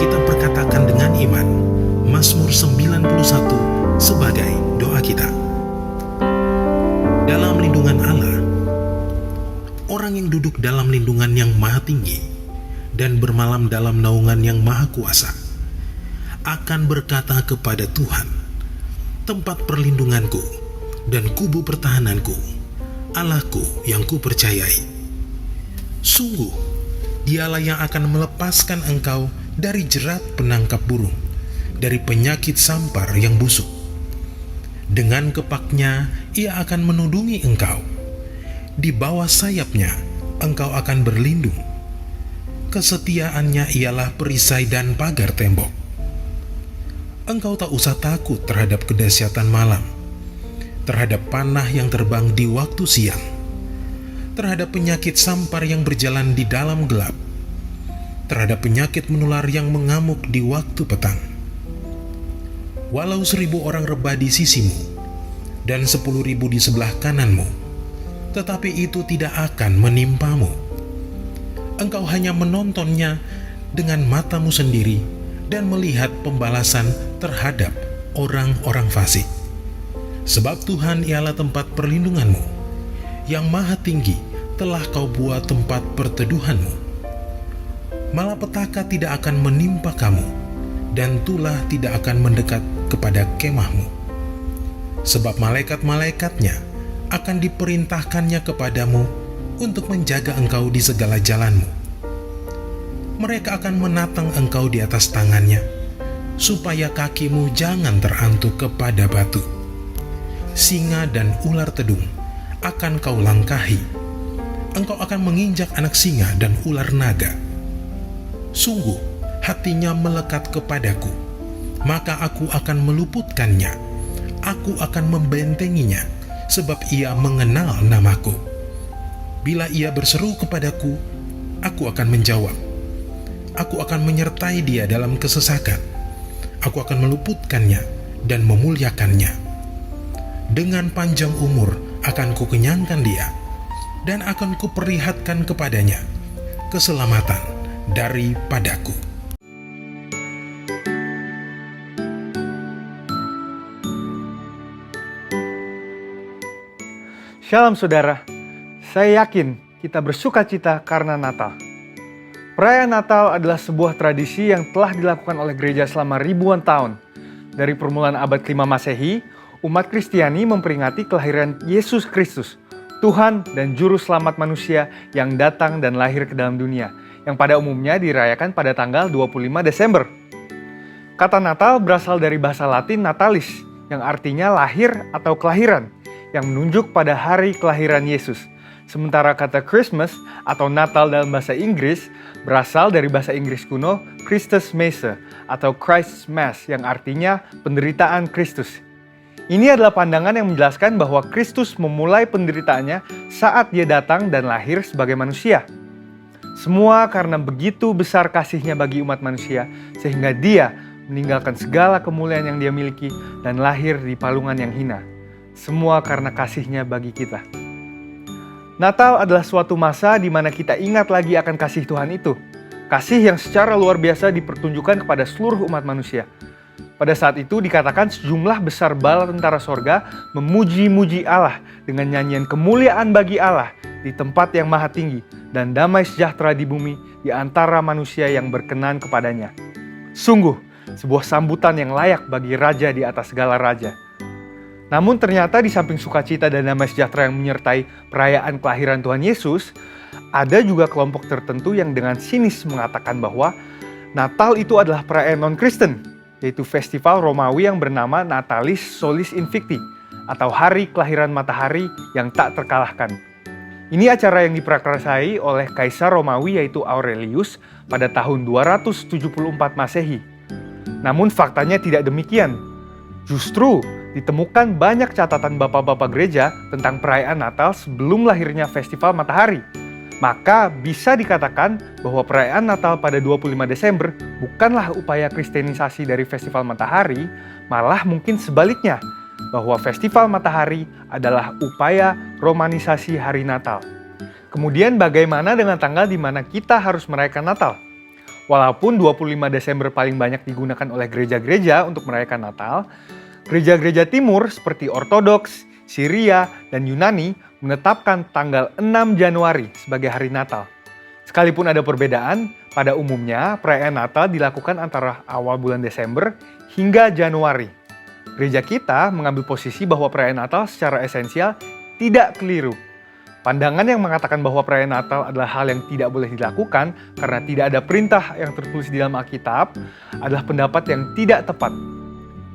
kita perkatakan dengan iman Mazmur 91 sebagai doa kita. Dalam lindungan Allah, orang yang duduk dalam lindungan yang maha tinggi dan bermalam dalam naungan yang maha kuasa akan berkata kepada Tuhan, tempat perlindunganku dan kubu pertahananku, Allahku yang kupercayai. Sungguh, Dialah yang akan melepaskan engkau dari jerat penangkap burung, dari penyakit sampar yang busuk. Dengan kepaknya Ia akan menudungi engkau. Di bawah sayapnya engkau akan berlindung. Kesetiaannya ialah perisai dan pagar tembok. Engkau tak usah takut terhadap kedahsyatan malam, terhadap panah yang terbang di waktu siang, terhadap penyakit sampar yang berjalan di dalam gelap, terhadap penyakit menular yang mengamuk di waktu petang. Walau 1.000 orang rebah di sisimu dan 10.000 di sebelah kananmu, tetapi itu tidak akan menimpamu. Engkau hanya menontonnya dengan matamu sendiri dan melihat pembalasan terhadap orang-orang fasik. Sebab Tuhan ialah tempat perlindunganmu, yang maha tinggi telah kau buat tempat perteduhanmu. Malapetaka tidak akan menimpa kamu, dan tulah tidak akan mendekat kepada kemahmu. Sebab malaikat-malaikatnya akan diperintahkannya kepadamu untuk menjaga engkau di segala jalanmu. Mereka akan menatang engkau di atas tangannya, supaya kakimu jangan terantuk kepada batu. Singa dan ular tedung akan kau langkahi. Engkau akan menginjak anak singa dan ular naga. Sungguh, hatinya melekat kepadaku, maka aku akan meluputkannya. Aku akan membentenginya, sebab ia mengenal namaku. Bila ia berseru kepadaku, aku akan menjawab. Aku akan menyertai dia dalam kesesakan. Aku akan meluputkannya dan memuliakannya. Dengan panjang umur akan kukenyangkan dia, dan akan kuperlihatkan kepadanya keselamatan daripadaku. Shalom saudara, saya yakin kita bersuka cita karena Natal. Perayaan Natal adalah sebuah tradisi yang telah dilakukan oleh gereja selama ribuan tahun. Dari permulaan abad ke-5 Masehi, umat Kristiani memperingati kelahiran Yesus Kristus, Tuhan dan Juru Selamat manusia yang datang dan lahir ke dalam dunia, yang pada umumnya dirayakan pada tanggal 25 Desember. Kata Natal berasal dari bahasa Latin natalis, yang artinya lahir atau kelahiran, yang menunjuk pada hari kelahiran Yesus. Sementara kata Christmas atau Natal dalam bahasa Inggris berasal dari bahasa Inggris kuno Christus Messe atau Christ's Mass, yang artinya penderitaan Kristus. Ini adalah pandangan yang menjelaskan bahwa Kristus memulai penderitaannya saat Dia datang dan lahir sebagai manusia. Semua karena begitu besar kasih-Nya bagi umat manusia, sehingga Dia meninggalkan segala kemuliaan yang Dia miliki dan lahir di palungan yang hina. Semua karena kasih-Nya bagi kita. Natal adalah suatu masa di mana kita ingat lagi akan kasih Tuhan itu. Kasih yang secara luar biasa dipertunjukkan kepada seluruh umat manusia. Pada saat itu dikatakan sejumlah besar bala tentara sorga memuji-muji Allah dengan nyanyian kemuliaan bagi Allah di tempat yang maha tinggi dan damai sejahtera di bumi di antara manusia yang berkenan kepadanya. Sungguh, sebuah sambutan yang layak bagi raja di atas segala raja. Namun ternyata di samping sukacita dan damai sejahtera yang menyertai perayaan kelahiran Tuhan Yesus, ada juga kelompok tertentu yang dengan sinis mengatakan bahwa Natal itu adalah perayaan non-Kristen, yaitu festival Romawi yang bernama Natalis Solis Invicti, atau Hari Kelahiran Matahari yang tak terkalahkan. Ini acara yang diprakarsai oleh Kaisar Romawi yaitu Aurelius pada tahun 274 Masehi. Namun faktanya tidak demikian. Justru ditemukan banyak catatan bapak-bapak gereja tentang perayaan Natal sebelum lahirnya festival matahari. Maka bisa dikatakan bahwa perayaan Natal pada 25 Desember bukanlah upaya kristenisasi dari festival matahari, malah mungkin sebaliknya, bahwa festival matahari adalah upaya romanisasi hari Natal. Kemudian bagaimana dengan tanggal di mana kita harus merayakan Natal? Walaupun 25 Desember paling banyak digunakan oleh gereja-gereja untuk merayakan Natal, gereja-gereja timur seperti Ortodoks, Syria, dan Yunani menetapkan tanggal 6 Januari sebagai hari Natal. Sekalipun ada perbedaan, pada umumnya perayaan Natal dilakukan antara awal bulan Desember hingga Januari. Gereja kita mengambil posisi bahwa perayaan Natal secara esensial tidak keliru. Pandangan yang mengatakan bahwa perayaan Natal adalah hal yang tidak boleh dilakukan karena tidak ada perintah yang tertulis di dalam Alkitab adalah pendapat yang tidak tepat.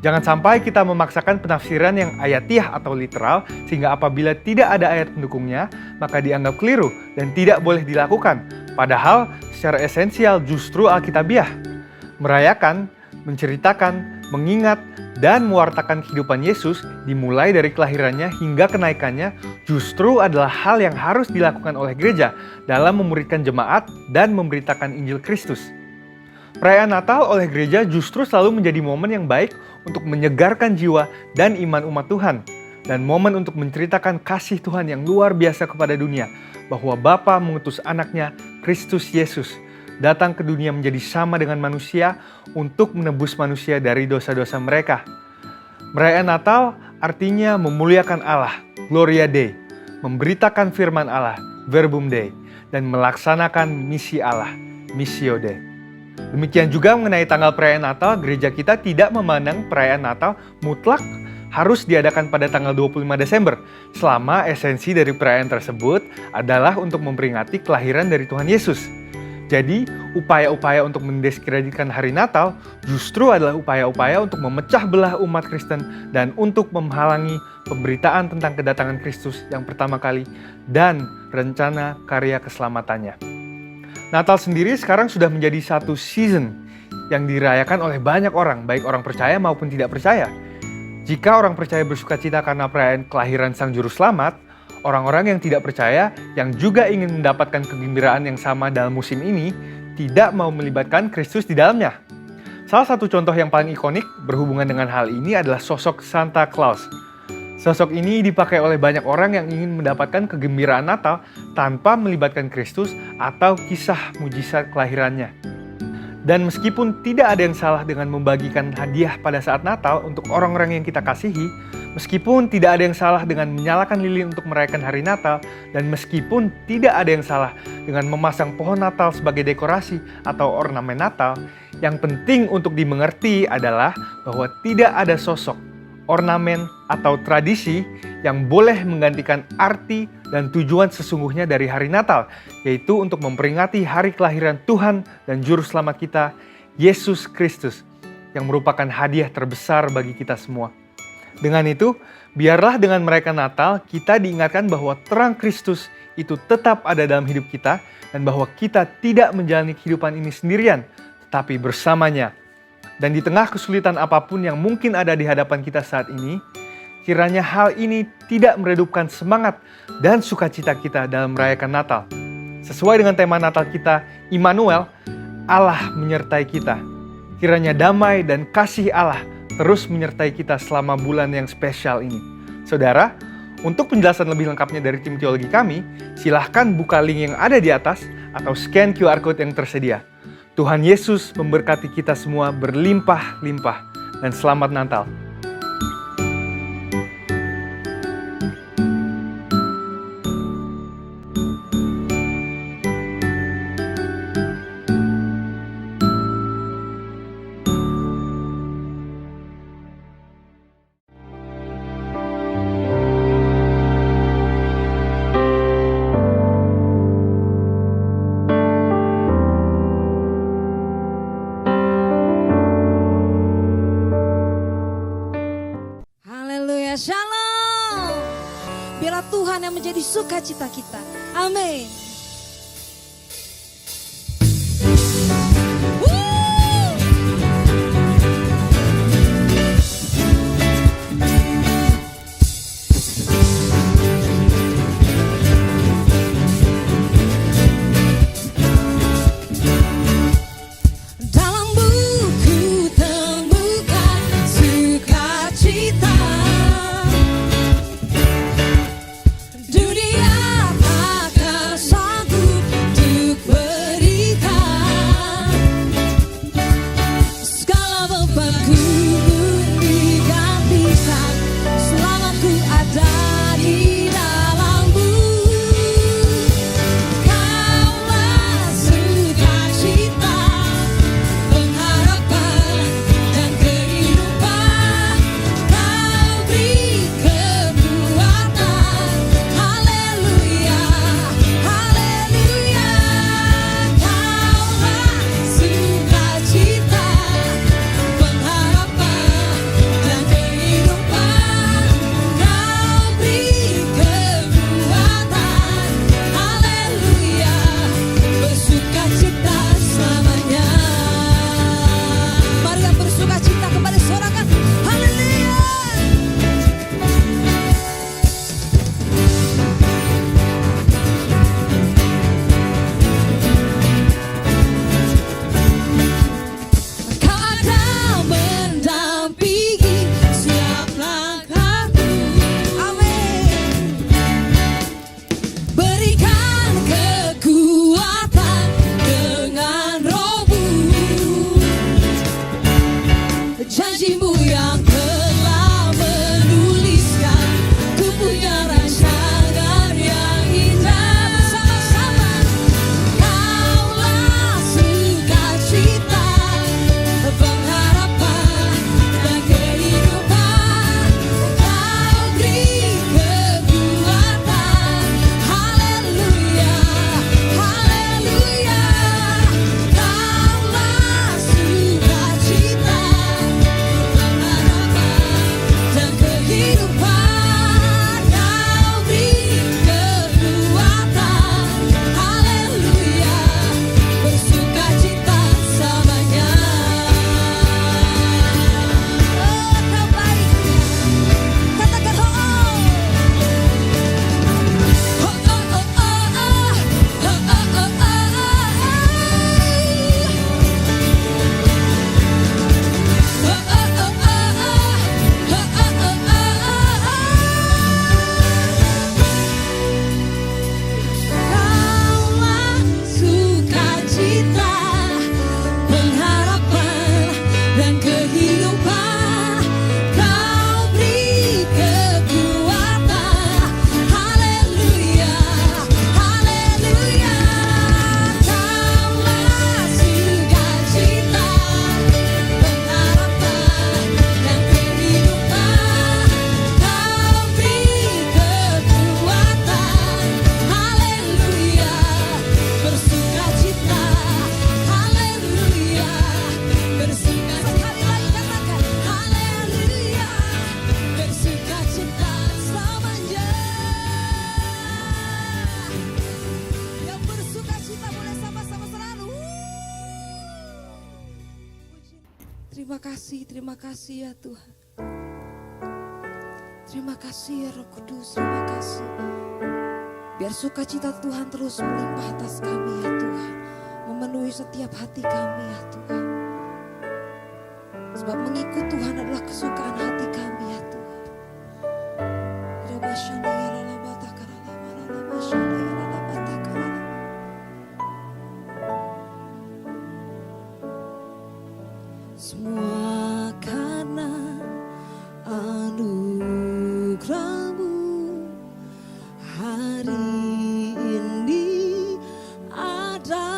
Jangan sampai kita memaksakan penafsiran yang ayatiah atau literal sehingga apabila tidak ada ayat pendukungnya, maka dianggap keliru dan tidak boleh dilakukan. Padahal secara esensial justru Alkitabiah. Merayakan, menceritakan, mengingat, dan mewartakan kehidupan Yesus dimulai dari kelahirannya hingga kenaikannya justru adalah hal yang harus dilakukan oleh gereja dalam memuridkan jemaat dan memberitakan Injil Kristus. Perayaan Natal oleh gereja justru selalu menjadi momen yang baik untuk menyegarkan jiwa dan iman umat Tuhan, dan momen untuk menceritakan kasih Tuhan yang luar biasa kepada dunia, bahwa Bapa mengutus anaknya, Kristus Yesus, datang ke dunia menjadi sama dengan manusia untuk menebus manusia dari dosa-dosa mereka. Perayaan Natal artinya memuliakan Allah, Gloria Dei, memberitakan firman Allah, Verbum Dei, dan melaksanakan misi Allah, Missio Dei. Demikian juga mengenai tanggal perayaan Natal, gereja kita tidak memandang perayaan Natal mutlak harus diadakan pada tanggal 25 Desember, selama esensi dari perayaan tersebut adalah untuk memperingati kelahiran dari Tuhan Yesus. Jadi, upaya-upaya untuk mendiskreditkan hari Natal justru adalah upaya-upaya untuk memecah belah umat Kristen dan untuk menghalangi pemberitaan tentang kedatangan Kristus yang pertama kali dan rencana karya keselamatannya. Natal sendiri sekarang sudah menjadi satu season yang dirayakan oleh banyak orang, baik orang percaya maupun tidak percaya. Jika orang percaya bersukacita karena perayaan kelahiran Sang Juru Selamat, orang-orang yang tidak percaya yang juga ingin mendapatkan kegembiraan yang sama dalam musim ini tidak mau melibatkan Kristus di dalamnya. Salah satu contoh yang paling ikonik berhubungan dengan hal ini adalah sosok Santa Claus. Sosok ini dipakai oleh banyak orang yang ingin mendapatkan kegembiraan Natal tanpa melibatkan Kristus atau kisah mujizat kelahirannya. Dan meskipun tidak ada yang salah dengan membagikan hadiah pada saat Natal untuk orang-orang yang kita kasihi, meskipun tidak ada yang salah dengan menyalakan lilin untuk merayakan hari Natal, dan meskipun tidak ada yang salah dengan memasang pohon Natal sebagai dekorasi atau ornamen Natal, yang penting untuk dimengerti adalah bahwa tidak ada sosok, ornamen, atau tradisi yang boleh menggantikan arti dan tujuan sesungguhnya dari hari Natal, yaitu untuk memperingati hari kelahiran Tuhan dan Juru Selamat kita, Yesus Kristus, yang merupakan hadiah terbesar bagi kita semua. Dengan itu, biarlah dengan merayakan Natal, kita diingatkan bahwa terang Kristus itu tetap ada dalam hidup kita, dan bahwa kita tidak menjalani kehidupan ini sendirian, tetapi bersamanya. Dan di tengah kesulitan apapun yang mungkin ada di hadapan kita saat ini, kiranya hal ini tidak meredupkan semangat dan sukacita kita dalam merayakan Natal. Sesuai dengan tema Natal kita, Immanuel, Allah menyertai kita. Kiranya damai dan kasih Allah terus menyertai kita selama bulan yang spesial ini. Saudara, untuk penjelasan lebih lengkapnya dari tim teologi kami, silahkan buka link yang ada di atas atau scan QR Code yang tersedia. Tuhan Yesus memberkati kita semua berlimpah-limpah, dan selamat Natal. Shalom. Biarlah Tuhan yang menjadi sukacita kita. Amin. Dunia tak terima kasih ya Tuhan. Terima kasih ya Roh Kudus, terima kasih. Biar sukacita Tuhan terus melimpah atas kami ya Tuhan. Memenuhi setiap hati kami ya Tuhan. Sebab mengikut Tuhan adalah kesukaan hati kami ya Tuhan. Semua karena anugerah-Mu hari ini ada.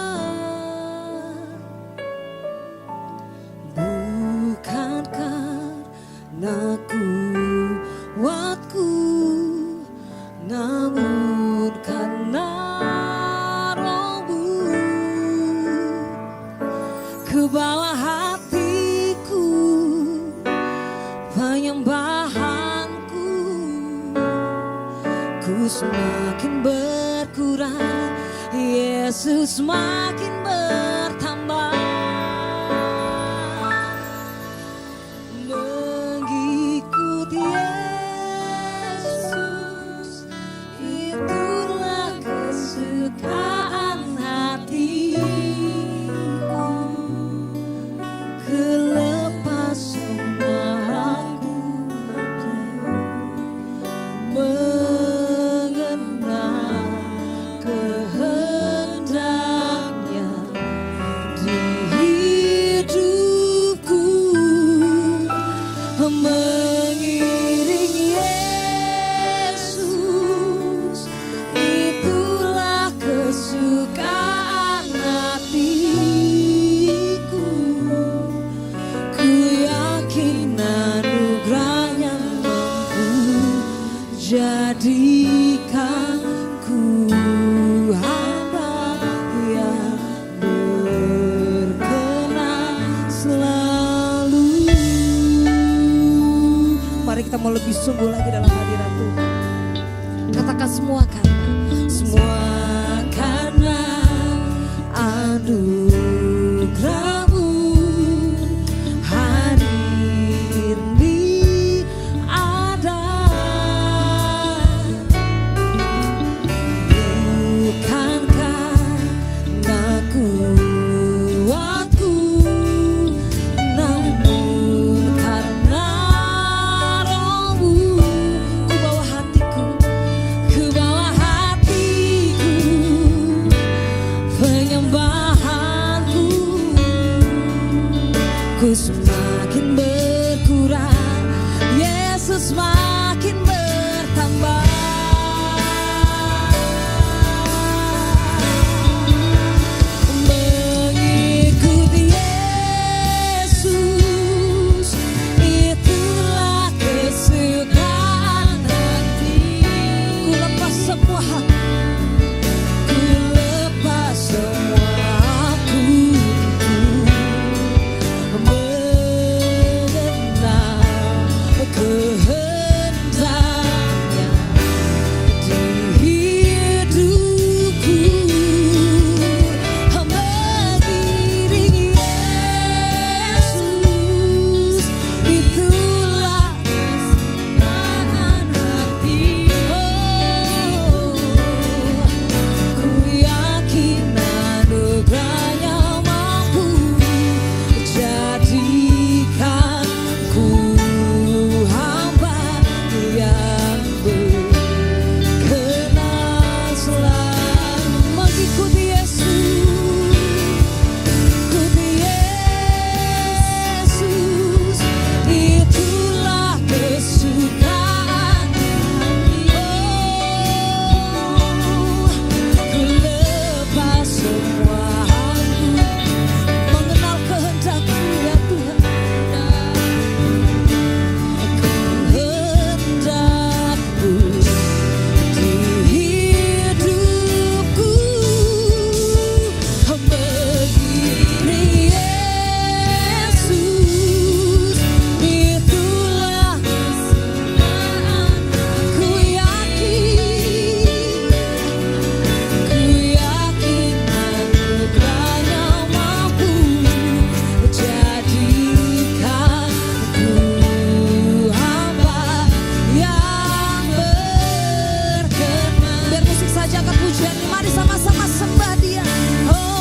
Bukan karena kuatku, namun karena Roh-Mu. Ke bawah hatiku, penyembahanku, ku semakin berkurang, Yesus makin bertambah. Mengikut Yesus, itulah kesukaan hatiku. Kelepas semua aku mengenal kehendaknya di hidupku. Mengiring Yesus, itulah kesukaan hatiku. Ku yakin anugerahnya mampu jadikanku hamba yang berkenan selalu. Mari kita mau lebih sungguh lagi dalam hadirat Tuhan. Katakan semua karena anugerah-Mu hari ini ada. Bukan karena kuatku, namun karena Roh-Mu. sama-sama sembah Dia. Oh,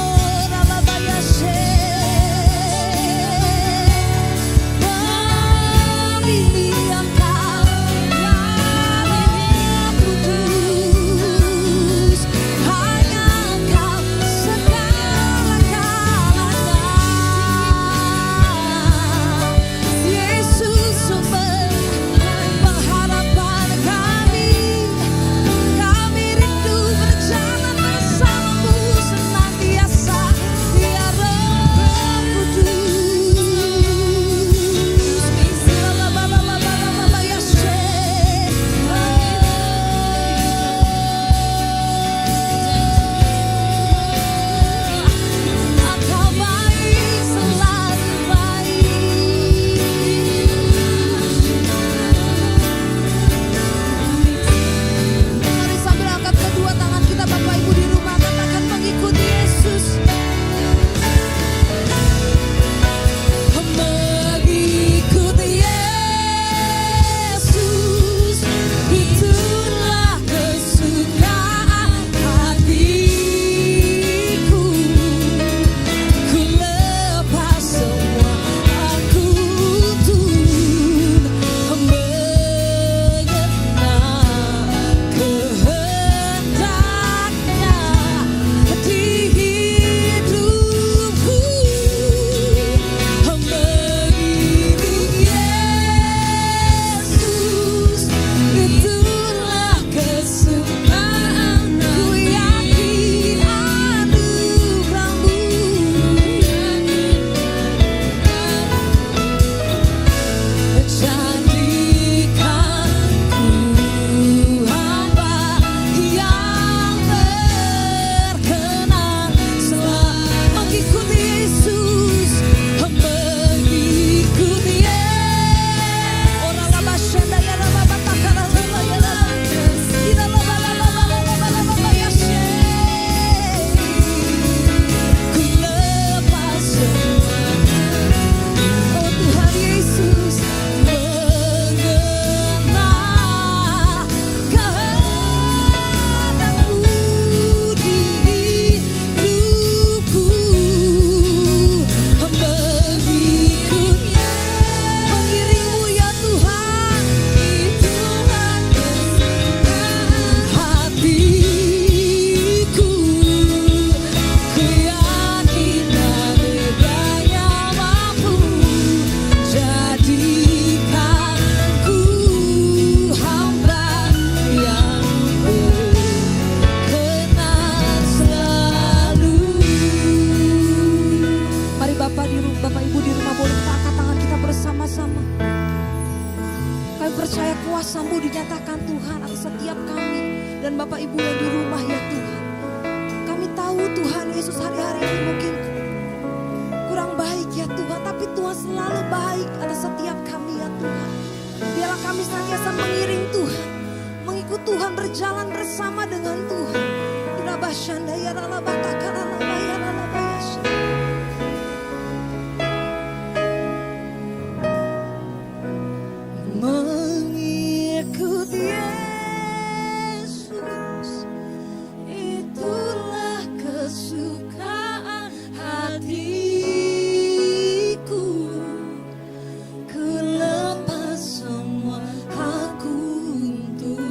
Rabaya kuasa-Mu dinyatakan Tuhan atas setiap kami dan Bapak Ibu yang di rumah ya Tuhan. Kami tahu Tuhan Yesus hari-hari ini mungkin kurang baik ya Tuhan, tapi Tuhan selalu baik atas setiap kami ya Tuhan. Biarlah kami senantiasa mengiring Tuhan, mengikut Tuhan, berjalan bersama dengan Tuhan. Irabashanda ya ralabatakara labaya ralabayasha. Mengikut Yesus, itulah kesukaan hatiku. Ku lepas semua hakku untuk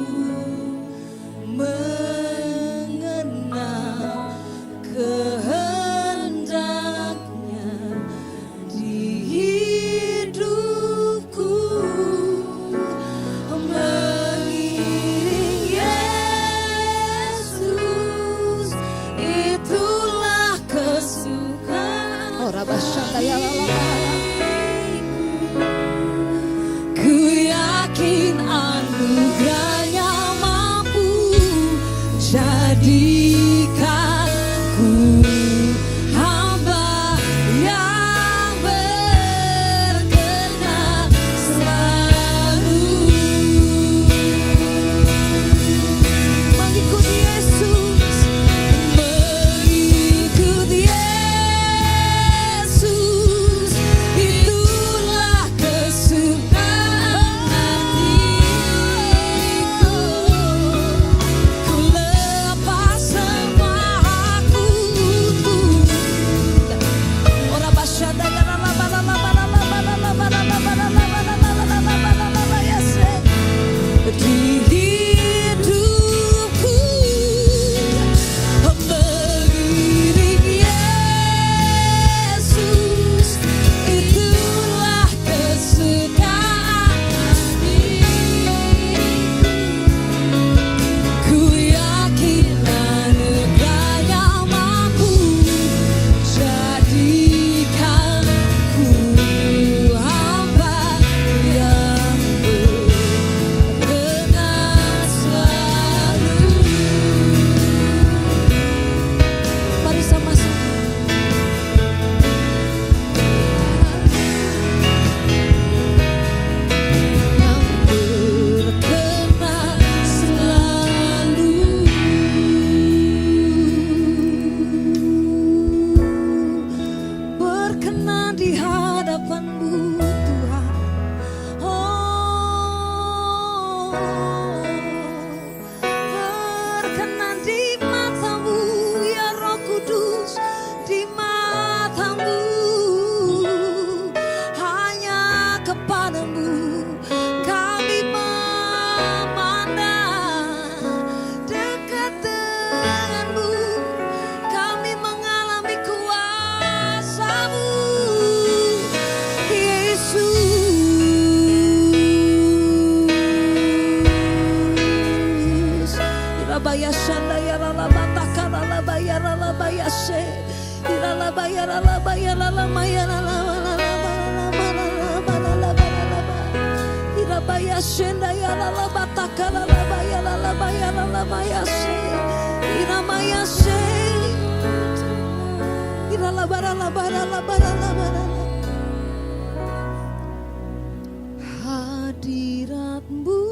Hadiratmu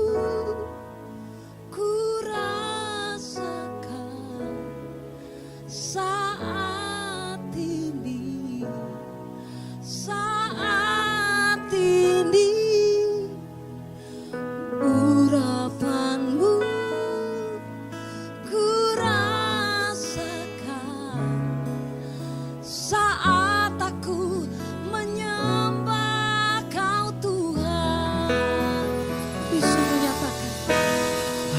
ku rasakan saat ini, urapanmu ku rasakan saat aku menyembah Kau Tuhan. Bisa menyatakan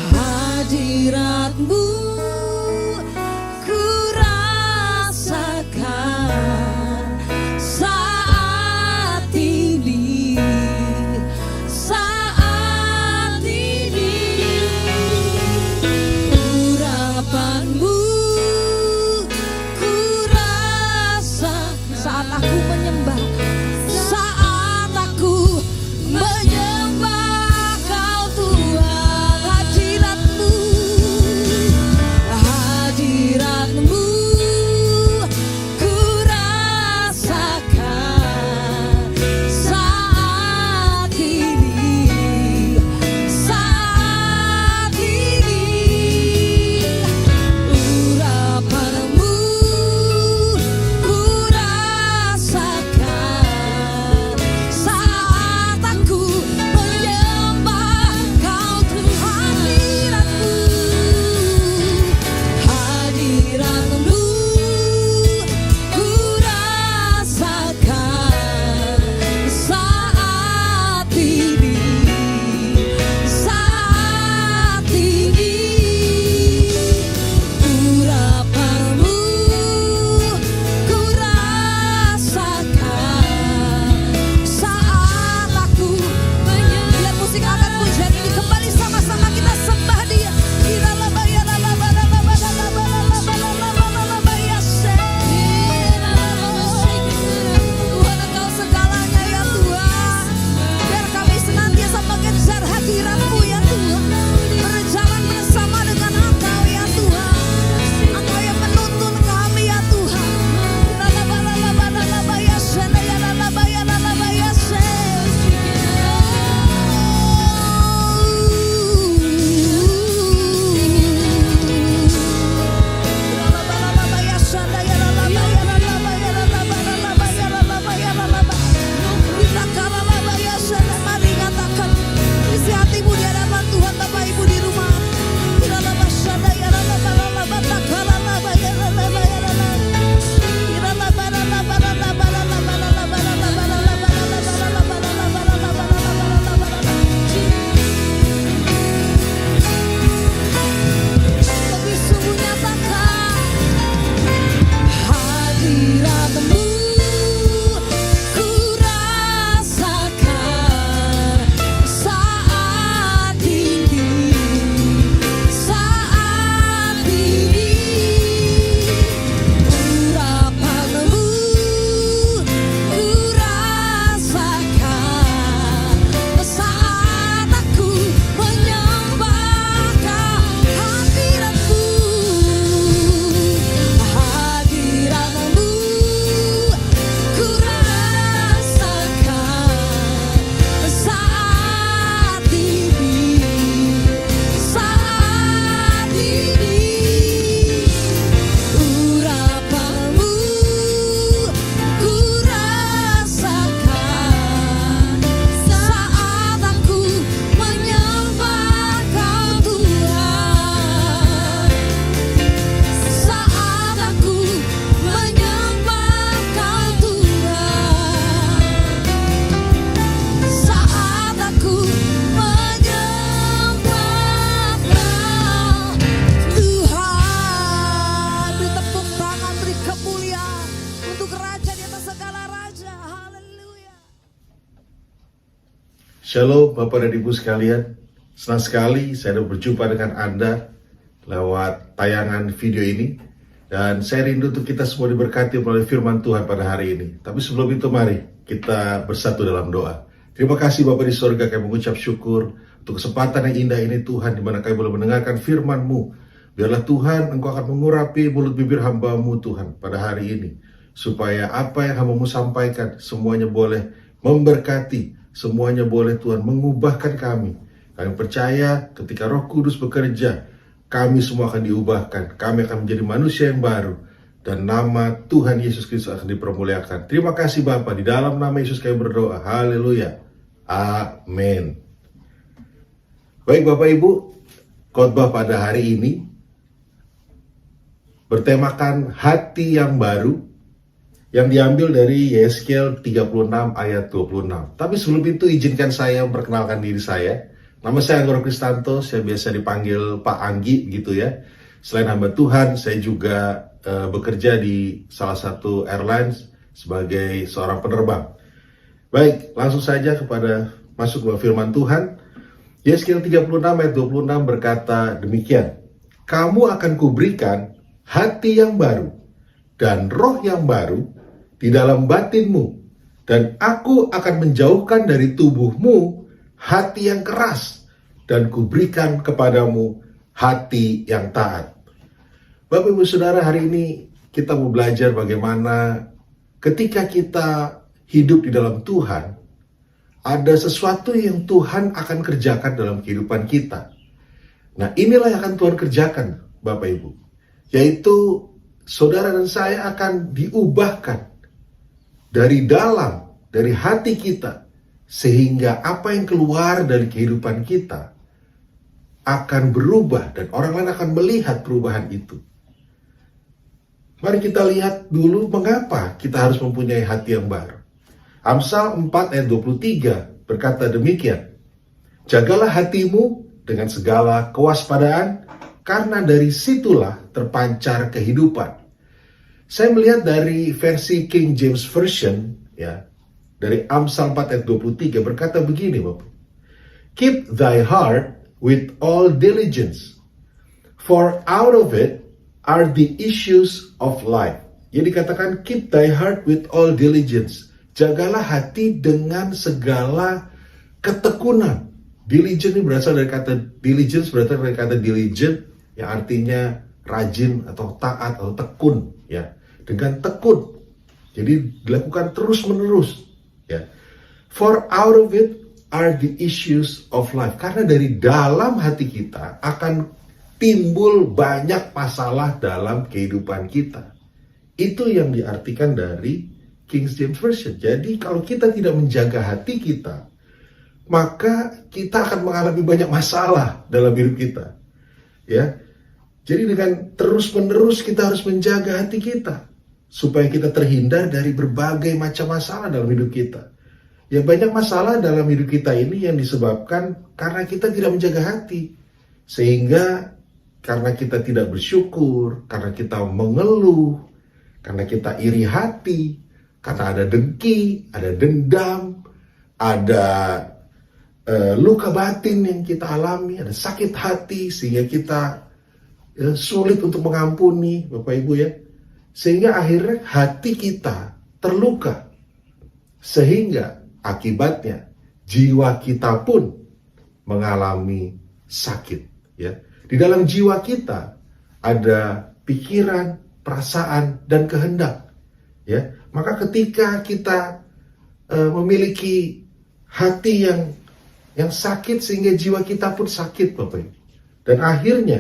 hadiratmu ku rasakan saat ini, urapanmu ku rasakan saat aku menyembah, saat aku menyembah Kau Tuhan. Hadiratmu ku rasakan saat ini, urapanmu ku rasakan saat aku menyembah Kau Tuhan. Hadiratmu ku rasakan saat ini, urapanmu ku rasakan saat aku menyembah. Biar musik akan pujian ini kembali sama-sama kita sembah Dia. Tuhan Engkau segalanya ya Tuhan. Biar kami senantiasa mengejar hadirat-Mu ya Tuhan, berjalan bersama dengan Engkau ya Tuhan. Engkau yang menuntun kami ya Tuhan. Mari nyatakan isi hatimu di hadapan Tuhan, Bapak Ibu di rumah. Lebih sungguh nyatakan hadirat-Mu ku rasakan saat ini, urapan-Mu ku rasakan saat aku menyembah hadirat-Mu. Hadirat-Mu ku rasakan saat ini, urapan-Mu ku rasakan saat aku menyembah Kau Tuhan, saat aku menyembah Kau Tuhan, saat aku menyembah Kau Tuhan. Beri tepuk tangan, beri kemuliaan untuk Raja di atas segala raja. Haleluya. Shalom Bapak dan Ibu sekalian, senang sekali saya dapat berjumpa dengan Anda lewat tayangan video ini. Dan saya rindu untuk kita semua diberkati melalui firman Tuhan pada hari ini. Tapi sebelum itu mari kita bersatu dalam doa. Terima kasih Bapa di surga, kami mengucap syukur untuk kesempatan yang indah ini Tuhan, di mana kami boleh mendengarkan firman-Mu. Biarlah Tuhan Engkau akan mengurapi mulut bibir hamba-Mu Tuhan pada hari ini. Supaya apa yang hamba-Mu sampaikan semuanya boleh memberkati, semuanya boleh Tuhan mengubahkan kami. Kami percaya ketika Roh Kudus bekerja, kami semua akan diubahkan. Kami akan menjadi manusia yang baru. Dan nama Tuhan Yesus Kristus akan dipermuliakan. Terima kasih Bapa. Di dalam nama Yesus kami berdoa. Haleluya. Amin. Baik Bapak Ibu, khotbah pada hari ini bertemakan hati yang baru, yang diambil dari Yesaya 36 ayat 26. Tapi sebelum itu izinkan saya memperkenalkan diri saya. Nama saya Anggoro Kristanto, saya biasa dipanggil Pak Anggi gitu ya. Selain hamba Tuhan, saya juga bekerja di salah satu airlines sebagai seorang penerbang. Baik, langsung saja masuk ke firman Tuhan. Yesaya 36 ayat 26 berkata demikian. Kamu akan kuberikan hati yang baru dan roh yang baru di dalam batinmu. Dan aku akan menjauhkan dari tubuhmu hati yang keras, dan kuberikan kepadamu hati yang taat. Bapak Ibu Saudara, hari ini kita mau belajar bagaimana ketika kita hidup di dalam Tuhan, ada sesuatu yang Tuhan akan kerjakan dalam kehidupan kita. Nah, inilah yang akan Tuhan kerjakan, Bapak Ibu. Yaitu, saudara dan saya akan diubahkan dari dalam, dari hati kita, sehingga apa yang keluar dari kehidupan kita akan berubah dan orang lain akan melihat perubahan itu. Mari kita lihat dulu mengapa kita harus mempunyai hati yang baru. Amsal 4 ayat 23 berkata demikian. Jagalah hatimu dengan segala kewaspadaan, karena dari situlah terpancar kehidupan. Saya melihat dari versi King James Version, ya, dari Amsal 4 ayat 23 berkata begini Bapak. Keep thy heart with all diligence, for out of it are the issues of life. Jadi katakan keep thy heart with all diligence. Jagalah hati dengan segala ketekunan. Diligent ini berasal dari kata diligence, berasal dari kata diligent yang artinya rajin atau taat atau tekun, ya. Dengan tekun. Jadi dilakukan terus-menerus. Ya. For out of it are the issues of life. Karena dari dalam hati kita akan timbul banyak masalah dalam kehidupan kita. Itu yang diartikan dari King James Version. Jadi kalau kita tidak menjaga hati kita, maka kita akan mengalami banyak masalah dalam hidup kita. Ya. Jadi dengan terus-menerus kita harus menjaga hati kita, supaya kita terhindar dari berbagai macam masalah dalam hidup kita. Ya, banyak masalah dalam hidup kita ini yang disebabkan karena kita tidak menjaga hati. Sehingga karena kita tidak bersyukur, karena kita mengeluh, karena kita iri hati, karena ada dengki, ada dendam, ada luka batin yang kita alami, ada sakit hati, sehingga kita sulit untuk mengampuni, Bapak Ibu ya. Sehingga akhirnya hati kita terluka. Sehingga akibatnya jiwa kita pun mengalami sakit. Ya. Di dalam jiwa kita ada pikiran, perasaan, dan kehendak. Ya. Maka ketika kita memiliki hati yang sakit sehingga jiwa kita pun sakit, Bapak Ibu. Dan akhirnya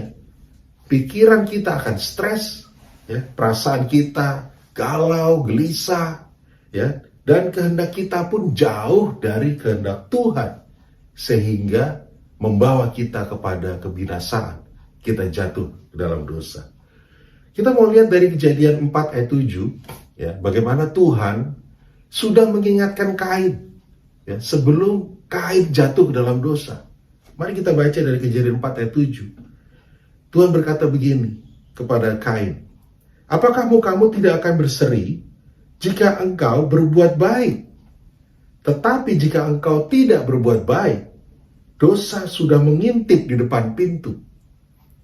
pikiran kita akan stres, ya, perasaan kita galau, gelisah, ya, dan kehendak kita pun jauh dari kehendak Tuhan, sehingga membawa kita kepada kebinasaan. Kita jatuh ke dalam dosa. Kita mau lihat dari Kejadian 4 ayat 7, ya, bagaimana Tuhan sudah mengingatkan Kain, ya, sebelum Kain jatuh ke dalam dosa. Mari kita baca dari Kejadian 4 ayat 7. Tuhan berkata begini kepada Kain, apakah mukamu tidak akan berseri jika engkau berbuat baik? Tetapi jika engkau tidak berbuat baik, dosa sudah mengintip di depan pintu.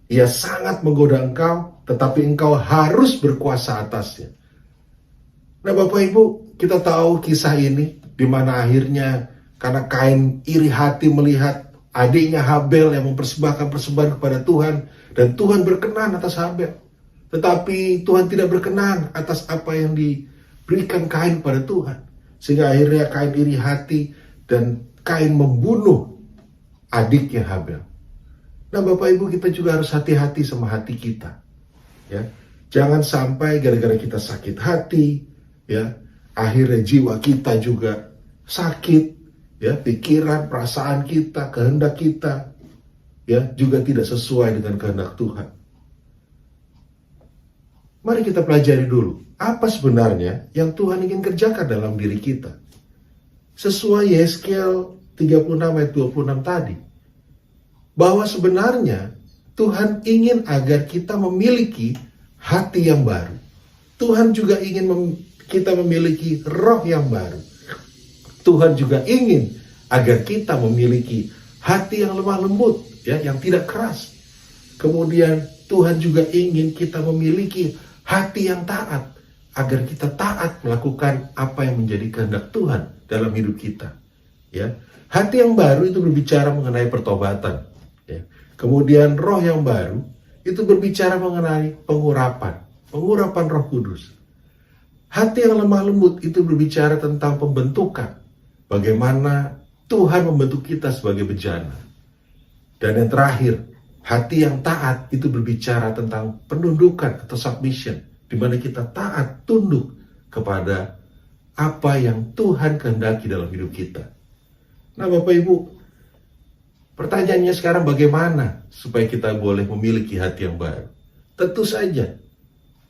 Ia sangat menggoda engkau, tetapi engkau harus berkuasa atasnya. Nah Bapak Ibu, kita tahu kisah ini, di mana akhirnya karena Kain iri hati melihat adiknya Habel yang mempersembahkan persembahan kepada Tuhan, dan Tuhan berkenan atas Habel. Tetapi Tuhan tidak berkenan atas apa yang diberikan Kain pada Tuhan. Sehingga akhirnya Kain iri hati dan Kain membunuh adiknya Habel. Nah Bapak Ibu, kita juga harus hati-hati sama hati kita. Ya, jangan sampai gara-gara kita sakit hati, ya, akhirnya jiwa kita juga sakit, ya, pikiran, perasaan kita, kehendak kita, ya, juga tidak sesuai dengan kehendak Tuhan. Mari kita pelajari dulu, apa sebenarnya yang Tuhan ingin kerjakan dalam diri kita. Sesuai Yeskel 36 ayat 26 tadi, bahwa sebenarnya Tuhan ingin agar kita memiliki hati yang baru. Tuhan juga ingin kita memiliki roh yang baru. Tuhan juga ingin agar kita memiliki hati yang lemah lembut, ya, yang tidak keras. Kemudian Tuhan juga ingin kita memiliki hati yang taat, agar kita taat melakukan apa yang menjadi kehendak Tuhan dalam hidup kita. Ya, hati yang baru itu berbicara mengenai pertobatan. Ya. Kemudian roh yang baru itu berbicara mengenai pengurapan Roh Kudus. Hati yang lemah lembut itu berbicara tentang pembentukan, bagaimana Tuhan membentuk kita sebagai bejana. Dan yang terakhir, hati yang taat itu berbicara tentang penundukan atau submission, di mana kita taat, tunduk kepada apa yang Tuhan kehendaki dalam hidup kita. Nah Bapak Ibu, pertanyaannya sekarang bagaimana supaya kita boleh memiliki hati yang baru? Tentu saja,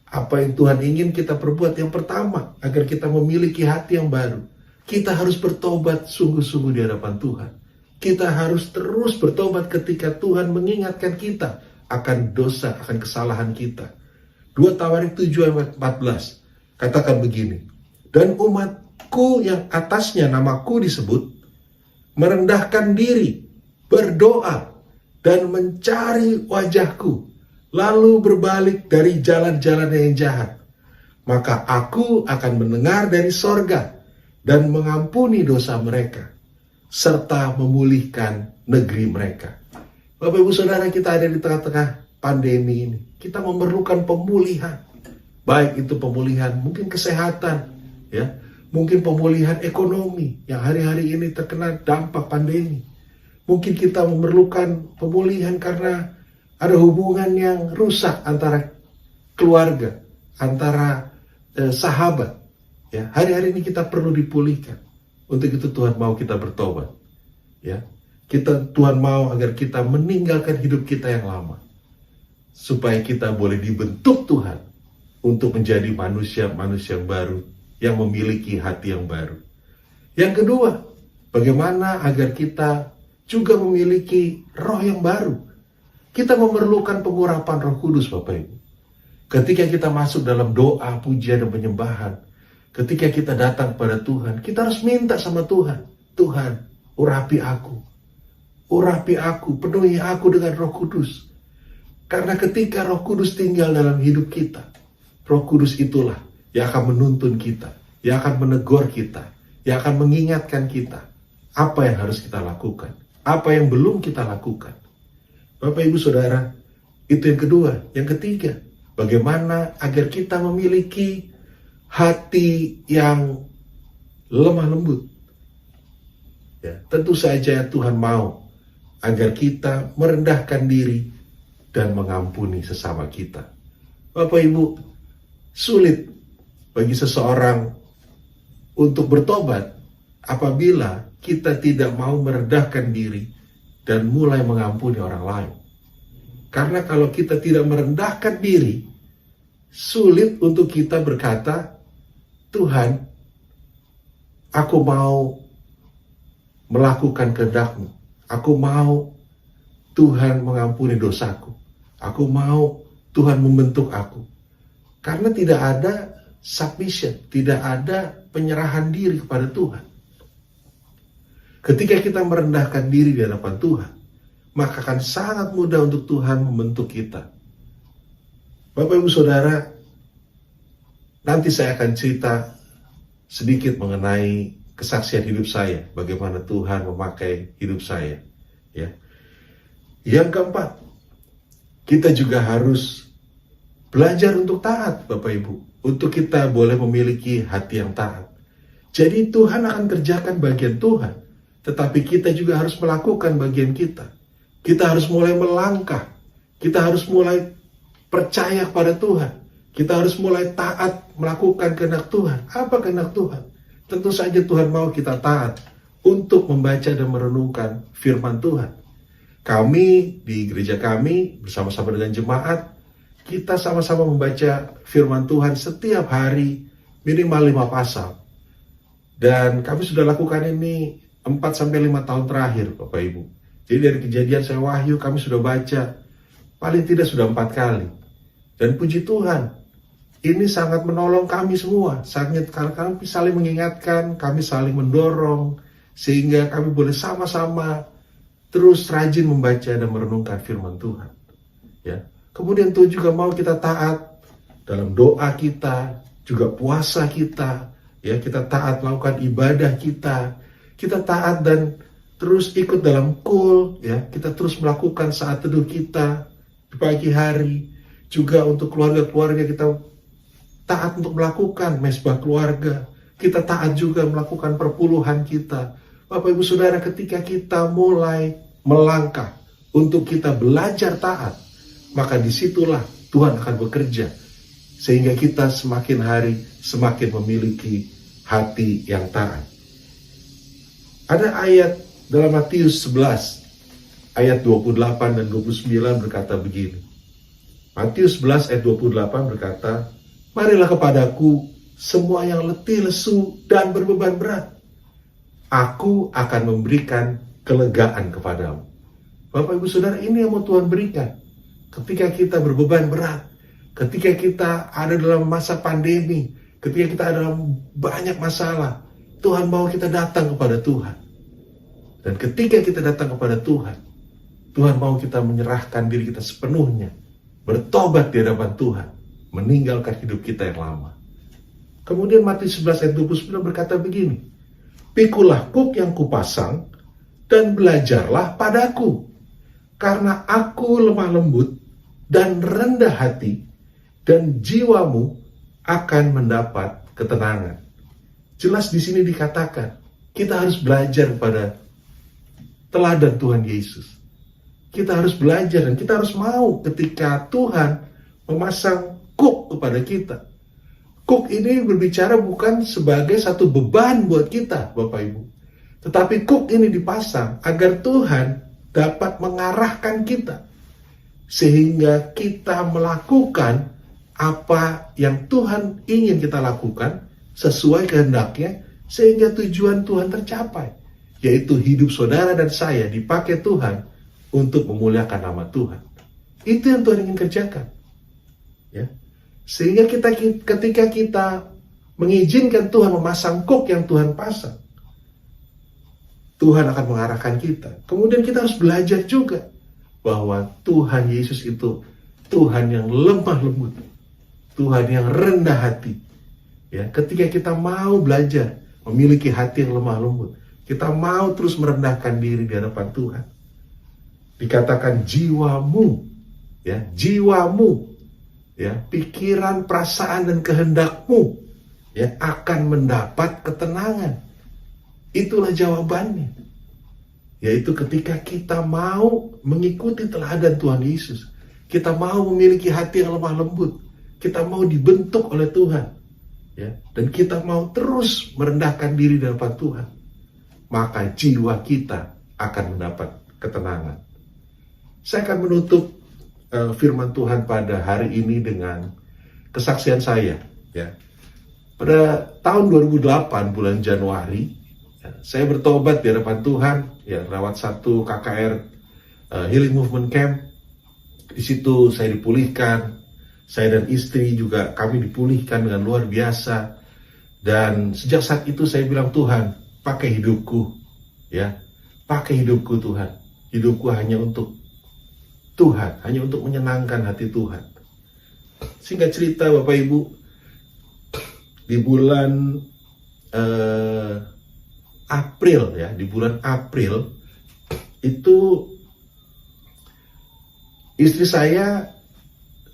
apa yang Tuhan ingin kita perbuat yang pertama, agar kita memiliki hati yang baru, kita harus bertobat sungguh-sungguh di hadapan Tuhan. Kita harus terus bertobat ketika Tuhan mengingatkan kita akan dosa, akan kesalahan kita. 2 Tawarik 7 ayat 14, katakan begini, dan umatku yang atasnya namaku disebut, merendahkan diri, berdoa, dan mencari wajahku, lalu berbalik dari jalan-jalan yang jahat, maka aku akan mendengar dari sorga dan mengampuni dosa mereka, serta memulihkan negeri mereka. Bapak Ibu Saudara, kita ada di tengah-tengah pandemi ini. Kita memerlukan pemulihan. Baik itu pemulihan mungkin kesehatan, ya, mungkin pemulihan ekonomi yang hari-hari ini terkena dampak pandemi. Mungkin kita memerlukan pemulihan karena ada hubungan yang rusak antara keluarga, antara sahabat. Ya, hari-hari ini kita perlu dipulihkan. Untuk itu Tuhan mau kita bertobat. Ya, Tuhan mau agar kita meninggalkan hidup kita yang lama, supaya kita boleh dibentuk Tuhan untuk menjadi manusia-manusia yang baru, yang memiliki hati yang baru. Yang kedua, bagaimana agar kita juga memiliki roh yang baru. Kita memerlukan pengurapan Roh Kudus, Bapak Ibu. Ketika kita masuk dalam doa, pujian, dan penyembahan, ketika kita datang kepada Tuhan, kita harus minta sama Tuhan. Tuhan, urapi aku, penuhi aku dengan Roh Kudus. Karena ketika Roh Kudus tinggal dalam hidup kita, Roh Kudus itulah yang akan menuntun kita, yang akan menegur kita, yang akan mengingatkan kita apa yang harus kita lakukan, apa yang belum kita lakukan. Bapak Ibu Saudara, itu yang kedua. Yang ketiga, bagaimana agar kita memiliki hati yang lemah lembut. Ya, tentu saja Tuhan mau agar kita merendahkan diri dan mengampuni sesama kita. Bapak Ibu, sulit bagi seseorang untuk bertobat apabila kita tidak mau merendahkan diri dan mulai mengampuni orang lain. Karena kalau kita tidak merendahkan diri, sulit untuk kita berkata, Tuhan, aku mau melakukan kehendak-Mu. Aku mau Tuhan mengampuni dosaku. Aku mau Tuhan membentuk aku. Karena tidak ada submission, tidak ada penyerahan diri kepada Tuhan. Ketika kita merendahkan diri di hadapan Tuhan, maka akan sangat mudah untuk Tuhan membentuk kita. Bapak Ibu Saudara, nanti saya akan cerita sedikit mengenai kesaksian hidup saya, bagaimana Tuhan memakai hidup saya. Ya. Yang keempat, kita juga harus belajar untuk taat, Bapak Ibu, untuk kita boleh memiliki hati yang taat. Jadi Tuhan akan kerjakan bagian Tuhan, tetapi kita juga harus melakukan bagian kita. Kita harus mulai melangkah. Kita harus mulai percaya kepada Tuhan. Kita harus mulai taat melakukan kehendak Tuhan. Apa kehendak Tuhan? Tentu saja Tuhan mau kita taat untuk membaca dan merenungkan firman Tuhan. Kami di gereja kami bersama-sama dengan jemaat, kita sama-sama membaca firman Tuhan setiap hari minimal 5 pasal. Dan kami sudah lakukan ini 4-5 tahun terakhir, Bapak Ibu. Jadi dari Kejadian sampai Wahyu kami sudah baca paling tidak sudah 4 kali. Dan puji Tuhan, ini sangat menolong kami semua. Sangat kami saling mengingatkan, kami saling mendorong, sehingga kami boleh sama-sama terus rajin membaca dan merenungkan firman Tuhan. Ya. Kemudian Tuhan juga mau kita taat dalam doa kita, juga puasa kita. Ya, kita taat melakukan ibadah kita. Kita taat dan terus ikut dalam call, ya, kita terus melakukan saat teduh kita di pagi hari. Juga untuk keluarga-keluarga kita taat untuk melakukan mesbah keluarga. Kita taat juga melakukan perpuluhan kita. Bapak Ibu Saudara, ketika kita mulai melangkah untuk kita belajar taat, maka disitulah Tuhan akan bekerja. Sehingga kita semakin hari semakin memiliki hati yang taat. Ada ayat dalam Matius 11 ayat 28 dan 29 berkata begini. Matius 11 ayat 28 berkata, "Marilah kepadaku semua yang letih lesu dan berbeban berat. Aku akan memberikan kelegaan kepadamu." Bapak Ibu Saudara, ini yang mau Tuhan berikan. Ketika kita berbeban berat, ketika kita ada dalam masa pandemi, ketika kita ada dalam banyak masalah, Tuhan mau kita datang kepada Tuhan. Dan ketika kita datang kepada Tuhan, Tuhan mau kita menyerahkan diri kita sepenuhnya, bertobat di hadapan Tuhan, meninggalkan hidup kita yang lama. Kemudian Matius 11 ayat 29 berkata begini, "Pikulah kuk yang kupasang dan belajarlah padaku, karena aku lemah lembut dan rendah hati, dan jiwamu akan mendapat ketenangan." Jelas di sini dikatakan, kita harus belajar pada teladan Tuhan Yesus. Kita harus belajar dan kita harus mau ketika Tuhan memasang kuk kepada kita. Kuk ini berbicara bukan sebagai satu beban buat kita, Bapak Ibu. Tetapi kuk ini dipasang agar Tuhan dapat mengarahkan kita. Sehingga kita melakukan apa yang Tuhan ingin kita lakukan sesuai kehendaknya, sehingga tujuan Tuhan tercapai. Yaitu hidup saudara dan saya dipakai Tuhan untuk memuliakan nama Tuhan. Itu yang Tuhan ingin kerjakan. Ya. Sehingga ketika kita mengizinkan Tuhan memasang kuk yang Tuhan pasang, Tuhan akan mengarahkan kita. Kemudian kita harus belajar juga bahwa Tuhan Yesus itu Tuhan yang lemah lembut, Tuhan yang rendah hati. Ya, ketika kita mau belajar memiliki hati yang lemah lembut, kita mau terus merendahkan diri di hadapan Tuhan. Dikatakan jiwamu, ya, jiwamu, ya, pikiran, perasaan dan kehendakmu, ya, akan mendapat ketenangan. Itulah jawabannya. Yaitu ketika kita mau mengikuti teladan Tuhan Yesus, kita mau memiliki hati yang lemah lembut, kita mau dibentuk oleh Tuhan, ya, dan kita mau terus merendahkan diri di hadapan Tuhan, maka jiwa kita akan mendapat ketenangan. Saya akan menutup firman Tuhan pada hari ini dengan kesaksian saya. Ya. Pada tahun 2008 bulan Januari, ya, saya bertobat di hadapan Tuhan, ya, lewat satu KKR Healing Movement Camp. Di situ saya dipulihkan, saya dan istri juga kami dipulihkan dengan luar biasa. Dan sejak saat itu saya bilang, Tuhan, pakai hidupku, ya, pakai hidupku Tuhan. hidupku hanya untuk Tuhan, hanya untuk menyenangkan hati Tuhan. Singkat cerita Bapak Ibu, di bulan April ya, di bulan April itu istri saya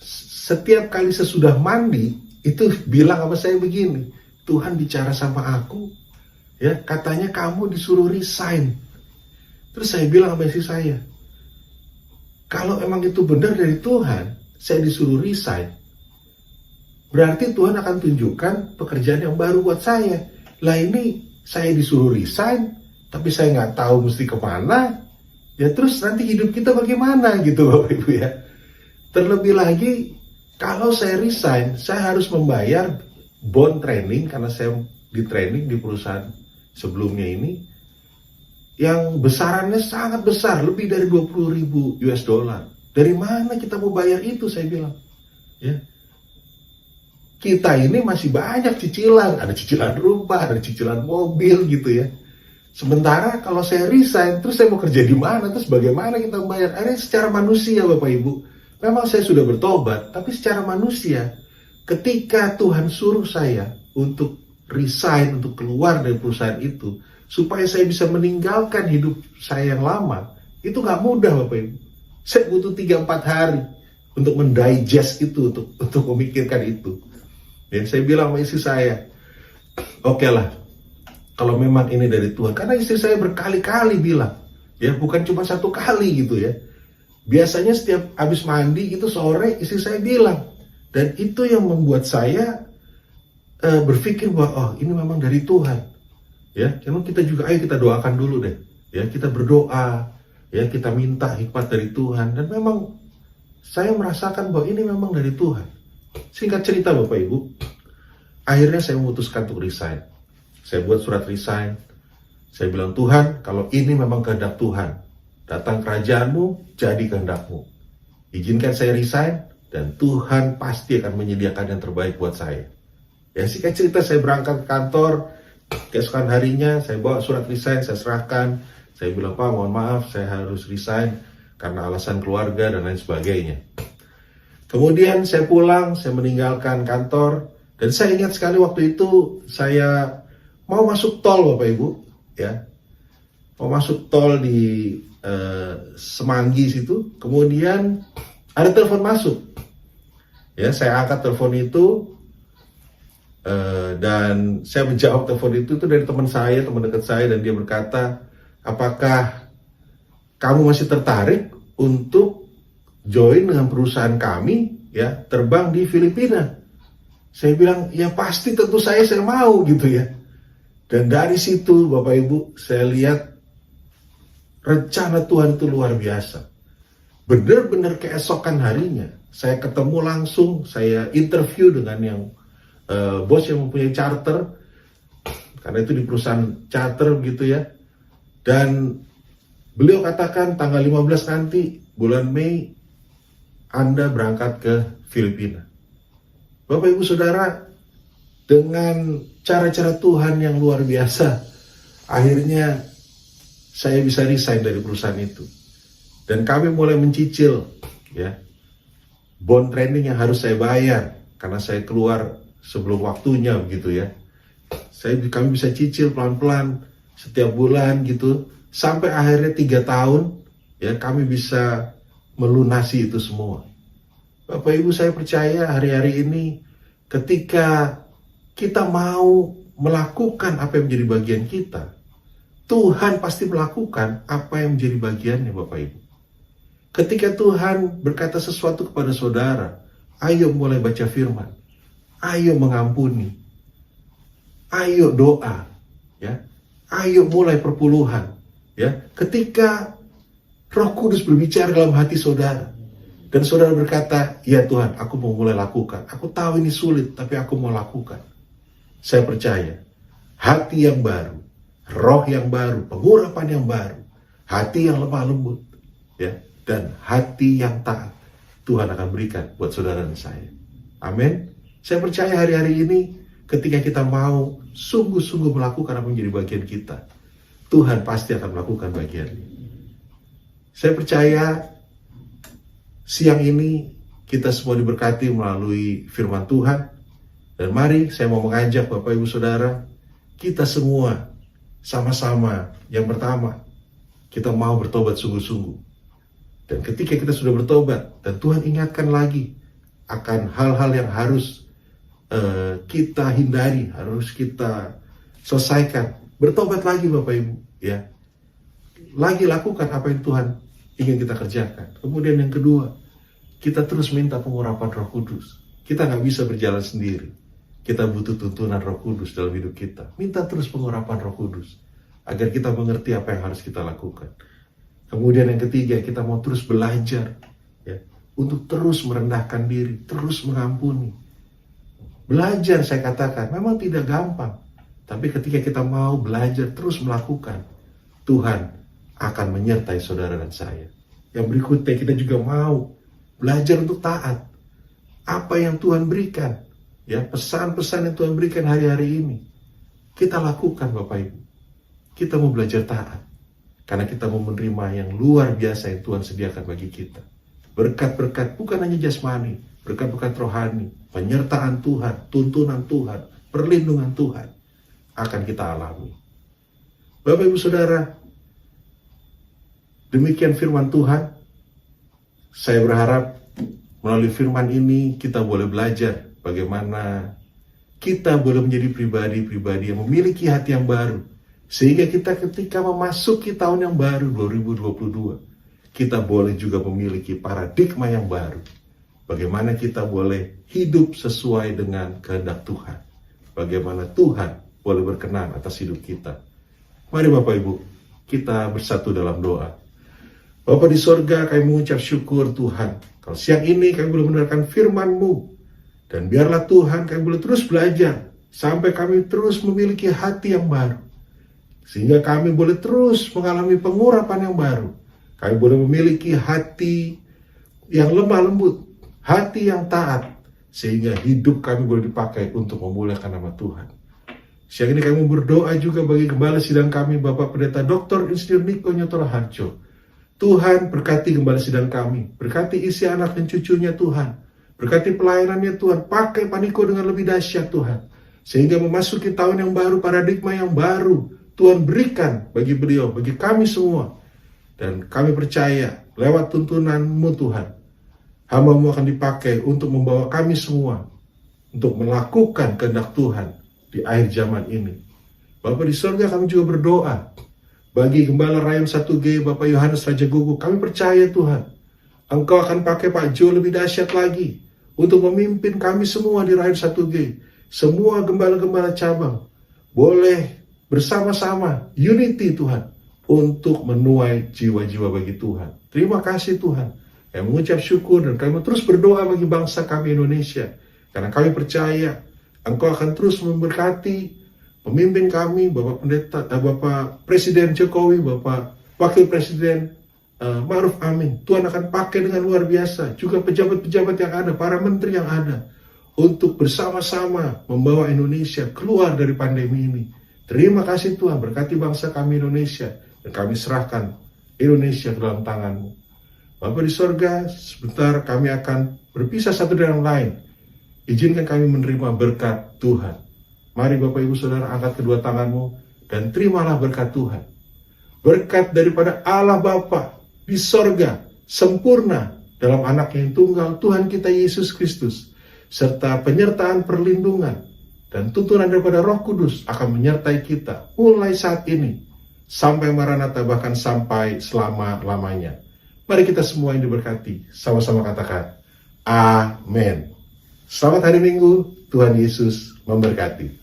setiap kali sesudah mandi itu bilang sama saya begini, Tuhan bicara sama aku, ya katanya kamu disuruh resign. Terus saya bilang sama istri saya, kalau emang itu benar dari Tuhan, saya disuruh resign, berarti Tuhan akan tunjukkan pekerjaan yang baru buat saya. Lah ini saya disuruh resign, tapi saya nggak tahu mesti kemana. Ya terus nanti hidup kita bagaimana gitu Bapak Ibu ya. Terlebih lagi, kalau saya resign, saya harus membayar bond training, karena saya di training di perusahaan sebelumnya ini, yang besarannya sangat besar, lebih dari 20.000 US dollar. Dari mana kita mau bayar itu, saya bilang. Ya. Kita ini masih banyak cicilan, ada cicilan rumah, ada cicilan mobil gitu ya. Sementara kalau saya resign, terus saya mau kerja di mana, terus bagaimana kita membayar? Akhirnya secara manusia Bapak Ibu, memang saya sudah bertobat, tapi secara manusia, ketika Tuhan suruh saya untuk resign, untuk keluar dari perusahaan itu, supaya saya bisa meninggalkan hidup saya yang lama, itu gak mudah Bapak Ibu. Saya butuh 3-4 hari untuk mendigest itu, untuk memikirkan itu. Dan saya bilang sama istri saya, oke lah, kalau memang ini dari Tuhan. Karena istri saya berkali-kali bilang, ya bukan cuma satu kali gitu ya. Biasanya setiap habis mandi itu sore istri saya bilang. Dan itu yang membuat saya berpikir bahwa oh ini memang dari Tuhan. Ya, karena kita juga ayo kita doakan dulu deh. Ya, kita berdoa, ya kita minta hikmat dari Tuhan. Dan memang saya merasakan bahwa ini memang dari Tuhan. Singkat cerita Bapak Ibu, akhirnya saya memutuskan untuk resign. Saya buat surat resign. Saya bilang, Tuhan, kalau ini memang kehendak Tuhan, datang kerajaanmu, jadi kehendakmu. Izinkan saya resign, dan Tuhan pasti akan menyediakan yang terbaik buat saya. Ya, singkat cerita saya berangkat ke kantor. Keesokan harinya saya bawa surat resign, saya serahkan. Saya bilang, Pak, mohon maaf, saya harus resign karena alasan keluarga dan lain sebagainya. Kemudian saya pulang, saya meninggalkan kantor, dan saya ingat sekali waktu itu saya mau masuk tol Bapak Ibu, ya, mau masuk tol di Semanggi situ, kemudian ada telepon masuk, ya saya angkat telepon itu, dan saya menjawab telepon itu dari teman saya, teman dekat saya, dan dia berkata, apakah kamu masih tertarik untuk join dengan perusahaan kami, ya terbang di Filipina? Saya bilang, ya pasti tentu saya mau gitu ya. Dan dari situ Bapak Ibu, saya lihat rencana Tuhan itu luar biasa. Benar-benar keesokan harinya, saya ketemu langsung, saya interview dengan yang bos yang mempunyai charter, karena itu di perusahaan charter gitu ya. Dan beliau katakan tanggal 15 nanti, bulan Mei, Anda berangkat ke Filipina. Bapak Ibu Saudara, dengan cara-cara Tuhan yang luar biasa, akhirnya saya bisa resign dari perusahaan itu. Dan kami mulai mencicil ya bond training yang harus saya bayar karena saya keluar sebelum waktunya begitu ya. Kami bisa cicil pelan-pelan setiap bulan gitu, sampai akhirnya 3 tahun ya kami bisa melunasi itu semua. Bapak Ibu, saya percaya hari-hari ini ketika kita mau melakukan apa yang menjadi bagian kita, Tuhan pasti melakukan apa yang menjadi bagiannya Bapak Ibu. Ketika Tuhan berkata sesuatu kepada saudara, ayo mulai baca firman, ayo mengampuni, ayo doa, ya, ayo mulai perpuluhan, ya. Ketika Roh Kudus berbicara dalam hati saudara, dan saudara berkata, ya Tuhan, aku mau mulai lakukan. Aku tahu ini sulit, tapi aku mau lakukan. Saya percaya, hati yang baru, roh yang baru, pengurapan yang baru, hati yang lemah lembut, ya, dan hati yang taat, Tuhan akan berikan buat saudara dan saya. Amin. Saya percaya hari-hari ini, ketika kita mau sungguh-sungguh melakukan apa yang menjadi bagian kita, Tuhan pasti akan melakukan bagiannya. Saya percaya siang ini kita semua diberkati melalui firman Tuhan. Dan mari saya mau mengajak Bapak Ibu Saudara, kita semua sama-sama yang pertama, kita mau bertobat sungguh-sungguh. Dan ketika kita sudah bertobat, dan Tuhan ingatkan lagi akan hal-hal yang harus kita hindari, harus kita selesaikan. Bertobat lagi Bapak Ibu, ya. Lagi lakukan apa yang Tuhan ingin kita kerjakan. Kemudian yang kedua, kita terus minta pengurapan Roh Kudus. Kita nggak bisa berjalan sendiri. Kita butuh tuntunan Roh Kudus dalam hidup kita. Minta terus pengurapan Roh Kudus agar kita mengerti apa yang harus kita lakukan. Kemudian yang ketiga, kita mau terus belajar, ya, untuk terus merendahkan diri, terus mengampuni. Belajar, saya katakan, memang tidak gampang. Tapi ketika kita mau belajar terus melakukan, Tuhan akan menyertai saudara dan saya. Yang berikutnya, kita juga mau belajar untuk taat. Apa yang Tuhan berikan, ya, pesan-pesan yang Tuhan berikan hari-hari ini, kita lakukan Bapak Ibu. Kita mau belajar taat. Karena kita mau menerima yang luar biasa yang Tuhan sediakan bagi kita. Berkat-berkat bukan hanya jasmani, berkat-berkat rohani, penyertaan Tuhan, tuntunan Tuhan, perlindungan Tuhan akan kita alami. Bapak Ibu Saudara, demikian firman Tuhan. Saya berharap melalui firman ini kita boleh belajar bagaimana kita boleh menjadi pribadi-pribadi yang memiliki hati yang baru. Sehingga kita ketika memasuki tahun yang baru 2022, kita boleh juga memiliki paradigma yang baru. Bagaimana kita boleh hidup sesuai dengan kehendak Tuhan. Bagaimana Tuhan boleh berkenan atas hidup kita. Mari Bapak Ibu, kita bersatu dalam doa. Bapa di sorga, kami mengucap syukur Tuhan. Kalau siang ini kami boleh mendengarkan firman-Mu. Dan biarlah Tuhan kami boleh terus belajar. Sampai kami terus memiliki hati yang baru. Sehingga kami boleh terus mengalami pengurapan yang baru. Kami boleh memiliki hati yang lemah lembut, hati yang taat, sehingga hidup kami boleh dipakai untuk memuliakan nama Tuhan. Siang ini kami berdoa juga bagi gembala sidang kami, Bapak Pendeta Dr. Insinyur Niko Nyoto Raharjo. Tuhan berkati gembala sidang kami, berkati isi anak dan cucunya Tuhan, berkati pelayanannya Tuhan, pakai Paniko dengan lebih dahsyat Tuhan, sehingga memasuki tahun yang baru, paradigma yang baru, Tuhan berikan bagi beliau, bagi kami semua. Dan kami percaya lewat tuntunan-Mu Tuhan, hamba-Mu akan dipakai untuk membawa kami semua untuk melakukan kehendak Tuhan di akhir zaman ini. Bapa di surga, kami juga berdoa bagi Gembala Rayon 1G, Bapak Yohanes Raja Gugu. Kami percaya Tuhan, Engkau akan pakai Pak Jo lebih dahsyat lagi untuk memimpin kami semua di Rayon 1G. Semua gembala-gembala cabang boleh bersama-sama, unity Tuhan, untuk menuai jiwa-jiwa bagi Tuhan. Terima kasih Tuhan. Kami mengucap syukur dan kami terus berdoa bagi bangsa kami Indonesia. Karena kami percaya Engkau akan terus memberkati pemimpin kami, Bapak Presiden Jokowi, Bapak Wakil Presiden Ma'ruf Amin. Tuhan akan pakai dengan luar biasa. Juga pejabat-pejabat yang ada, para menteri yang ada, untuk bersama-sama membawa Indonesia keluar dari pandemi ini. Terima kasih Tuhan, berkati bangsa kami Indonesia, dan kami serahkan Indonesia ke dalam tangan-Mu. Bapa di sorga, sebentar kami akan berpisah satu dengan lain. Izinkan kami menerima berkat Tuhan. Mari Bapak Ibu Saudara, angkat kedua tangan-Mu, dan terimalah berkat Tuhan. Berkat daripada Allah Bapa di sorga, sempurna dalam Anak yang tunggal, Tuhan kita Yesus Kristus, serta penyertaan perlindungan, dan tuntunan daripada Roh Kudus akan menyertai kita mulai saat ini sampai Maranatha, bahkan sampai selama-lamanya. Mari kita semua yang diberkati, sama-sama katakan, Amin. Selamat hari Minggu, Tuhan Yesus memberkati.